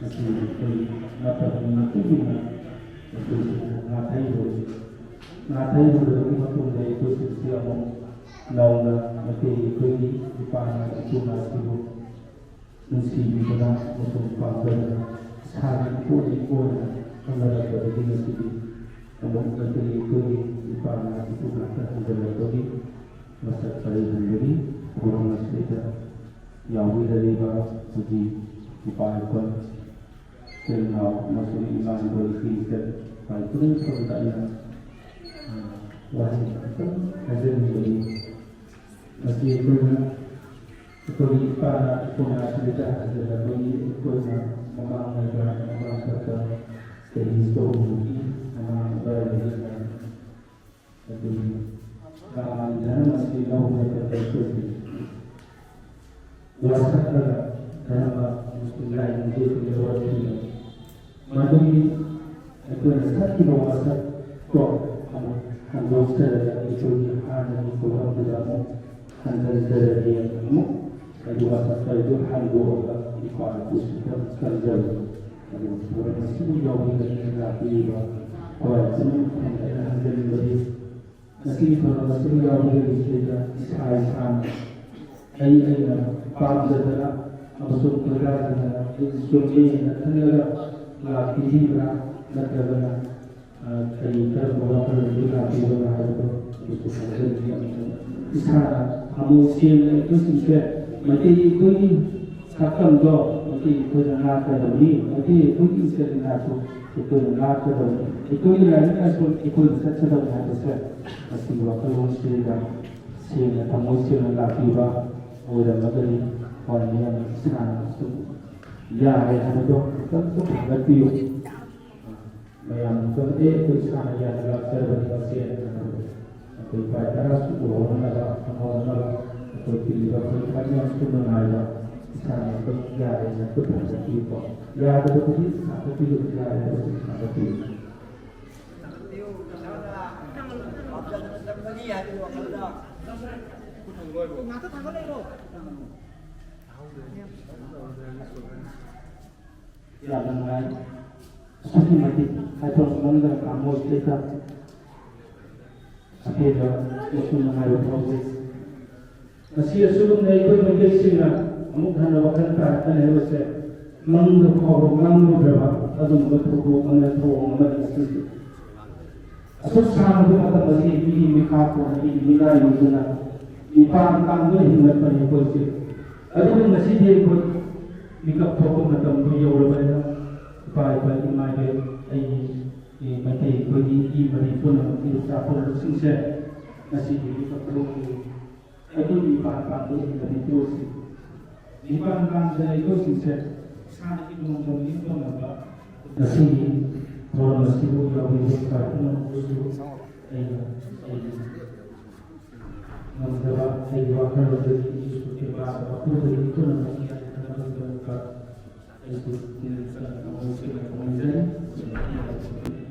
ꯃꯁꯤ ꯑꯩꯈꯣꯏ ꯃꯇꯝꯒꯤ ꯃꯇꯨꯡ ꯏꯟꯅ ꯑꯩꯈꯣꯏꯁꯤ ꯉꯥꯊꯩꯔꯨꯏ ꯉꯥꯊꯩꯔꯨꯕꯒꯤ ꯃꯇꯨꯡꯗ ꯑꯩꯈꯣꯏꯁꯤ ꯑꯃꯨꯛ ꯅꯧꯅ ꯑꯩꯈꯣꯏꯒꯤ ꯏꯄꯥꯅ ꯏꯄꯨꯅꯁꯤꯕꯨ ꯅꯨꯡꯁꯤꯕꯤꯗꯨꯅ ꯑꯃꯁꯨꯡ ꯄꯥꯝꯖꯗꯨꯅ ꯏꯁꯥꯒꯤ ꯏꯄꯣꯠ ꯏꯄꯣꯠꯅ ꯈꯪꯅꯔꯛꯄꯗꯒꯤ ꯉꯁꯤꯗꯤ ꯑꯃꯨꯛ ꯑꯩꯈꯣꯏꯒꯤ ꯏꯄꯥꯅ ꯏꯄꯨꯅ ꯍꯟꯖꯜꯂꯛꯄꯒꯤ ꯃꯁꯛ ꯄꯔꯩꯍꯟꯕꯒꯤ ꯊꯧꯔꯝ ꯑꯁꯤꯗ ꯌꯥꯎꯕꯤꯔꯤꯕ ꯍꯧꯖꯤꯛ ꯏꯄꯥ ꯑꯩꯈꯣꯏ ꯏꯆꯤꯜ ꯏꯅꯥꯎ ꯑꯃꯁꯨꯡ ꯏꯃꯥꯟꯅꯕ ꯏꯆꯦ ꯏꯆꯜ ꯈꯨꯗꯤꯡꯃꯛꯇ ꯑꯩꯅ ꯋꯥꯍꯩ ꯑꯃꯇꯪ ꯍꯥꯏꯖꯅꯤꯡꯕꯅꯤ ꯃꯁꯤ ꯑꯩꯈꯣꯏꯒꯤ ꯏꯄꯥꯅ ꯏꯄꯨꯅ ꯑꯁꯤꯗ ꯍꯟꯖꯜꯂꯛꯄꯒꯤ ꯑꯩꯈꯣꯏꯅ ꯃꯃꯥꯡꯉꯩꯗ ꯃꯃꯥꯡꯊꯛꯇ ꯆꯍꯤ ꯆꯍꯨꯝꯒꯤ ꯃꯃꯥꯡꯗ ꯂꯩꯔꯤꯕ ꯑꯗꯨꯒꯤ ꯙꯔꯃ ꯑꯁꯤ ꯂꯧꯔꯒ ꯑꯩꯈꯣꯏꯒꯤ ꯋꯥꯁꯛꯂꯒ ꯙꯔꯃ ꯑꯃꯁꯨꯡ ꯂꯥꯏꯅꯤꯡꯁꯦ ꯂꯧꯔꯛꯈꯤ ꯃꯗꯨꯒꯤ ꯑꯩꯈꯣꯏꯅ ꯁꯛꯈꯤꯕ ꯋꯥꯁꯛꯇꯣ ꯑꯃꯨꯛ ꯍꯟꯗꯣꯛꯆꯔꯒ ꯑꯩꯈꯣꯏꯒꯤ ꯍꯥꯟꯅꯒꯤ ꯐꯤꯕꯝꯗꯨꯗ ꯑꯃꯨꯛ ꯍꯟꯖꯤꯟꯖꯔꯒꯦ ꯑꯃꯨꯛ ꯑꯩꯒꯤ ꯋꯥꯁꯛ ꯑꯗꯨ ꯍꯟꯗꯣꯛꯑꯒ ꯏꯄꯥ ꯏꯄꯨꯁꯤꯗ ꯀꯟꯖꯕ ꯑꯗꯨ ꯊꯧꯔꯝ ꯑꯁꯤꯕꯨ ꯌꯥꯎꯕꯤꯔꯒ ꯂꯥꯛꯄꯤꯔꯤꯕ ꯍꯋꯥꯏ ꯄꯨꯝꯅꯃꯛ ꯑꯩꯅ ꯍꯟꯖꯤꯟꯕꯗꯤ ꯉꯁꯤꯒꯤ ꯊꯧꯔꯝ ꯑꯁꯤꯕꯨ ꯌꯥꯎꯕꯤꯔꯤꯕꯁꯤꯗ ꯏꯁꯥꯅ ꯑꯩꯅ ꯄꯥꯝꯖꯗꯅ ꯑꯃꯁꯨꯡ ꯈꯣꯏꯗꯥꯖꯗꯅ ꯆꯨꯝꯃꯦꯅ ꯈꯜꯂꯒ ꯂꯥꯛꯄꯤꯔꯤꯕ꯭ꯔꯥ ꯅꯠꯇ꯭ꯔꯒꯅ ꯀꯔꯤ ꯀꯔꯝꯕ ꯋꯥꯈꯜꯂꯣꯟꯗꯒꯤ ꯂꯥꯛꯄꯤꯕ꯭ꯔꯥ ꯍꯥꯏꯕꯗꯣ ꯑꯩꯁꯨ ꯈꯪꯖꯅꯤꯡꯉꯤ ꯑꯃꯁꯨꯡ ꯏꯁꯥꯅ ꯊꯃꯣꯏ ꯁꯦꯡꯅ ꯑꯩꯈꯣꯏꯁꯤꯡꯁꯦ ꯃꯩꯇꯩ ꯑꯩꯈꯣꯏꯒꯤ ꯁꯛꯇꯝꯗꯣ ꯃꯩꯇꯩ ꯑꯩꯈꯣꯏꯅ ꯉꯥꯛꯀꯗꯕꯅꯤ ꯃꯩꯇꯩ ꯑꯩꯈꯣꯏꯒꯤ ꯏꯆꯤꯜ ꯏꯅꯥꯎꯁꯨ ꯑꯩꯈꯣꯏꯅ ꯉꯥꯛꯀꯗꯕꯅꯤ ꯑꯩꯈꯣꯏꯒꯤ ꯂꯥꯏꯅꯤꯡ ꯂꯥꯏꯁꯣꯟ ꯑꯩꯈꯣꯏꯅ ꯆꯠꯀꯗꯕꯅꯤ ꯍꯥꯏꯕꯁꯦ ꯃꯁꯤꯒꯤ ꯋꯥꯈꯜꯂꯣꯟꯁꯤꯗ ꯁꯦꯡꯅ ꯊꯃꯣꯏ ꯁꯦꯡꯅ ꯂꯥꯛꯄꯤꯕ ꯑꯣꯏꯔꯝꯃꯒꯅꯤ ꯍꯣꯏ ꯃꯌꯥꯝ ꯏꯁꯥꯅꯁꯨ ꯌꯥꯔꯦ ꯍꯥꯏꯕꯗꯣ ꯑꯃꯨꯛꯇꯪ ꯊꯥꯒꯠꯄꯤꯌꯨ ꯃꯌꯥꯝꯁꯨ ꯑꯩꯈꯣꯏ ꯏꯁꯥꯅ ꯌꯥꯅ ꯂꯥꯛꯆꯔꯕꯅꯤ ꯃꯁꯦꯅ ꯍꯥꯏꯕꯗꯣ ꯑꯩꯈꯣꯏ ꯏꯄꯥ ꯇꯔꯥꯁꯨ ꯎꯍꯧꯅꯕ ꯈꯪꯍꯧꯅꯕ ꯑꯩꯈꯣꯏ ꯄꯤꯔꯤꯕ ꯑꯩꯈꯣꯏ ꯃꯌꯥꯝꯁꯨ ꯅꯨꯡꯉꯥꯏꯕ ꯏꯁꯥꯅ ꯑꯗꯨꯝ ꯌꯥꯔꯦꯅ ꯈꯨꯠ ꯊꯥꯒꯠꯄꯤꯌꯨꯀꯣ ꯌꯥꯗꯕꯗꯨꯗꯤ ꯊꯥꯒꯠꯄꯤꯌꯨ ꯌꯥꯔꯦ ꯍꯥꯏꯕꯁꯨ ꯊꯥꯒꯠꯄꯤꯌꯨ yàlla ngai saki mati hato mangda kamo sita apela usul ngai ro proses asi asulum nei ko menge singa amuk hana wakan ta kan he wase mangda ko mangda brava adum ko ko mangda ko mangda asi asul sam ko mata basi bi mi kha ko ni mi na yuna mi pa kam do hingat pa ni ko se adum ngasi de ko mikap thoko matam ko yawrabana pai pai mai be ai mate ko ni I mari pun ki sa pun singse nasi di mikap thoko adu ni pa pa do ni to si ni pa kan sa ko singse sa ni dum dum ni to ma ba nasi ni thor nasi ko yawi ka pun ko ai namdaba ai wa ka ro de ni ko ke ba ba ko de ni to na itu tidak akan mungkin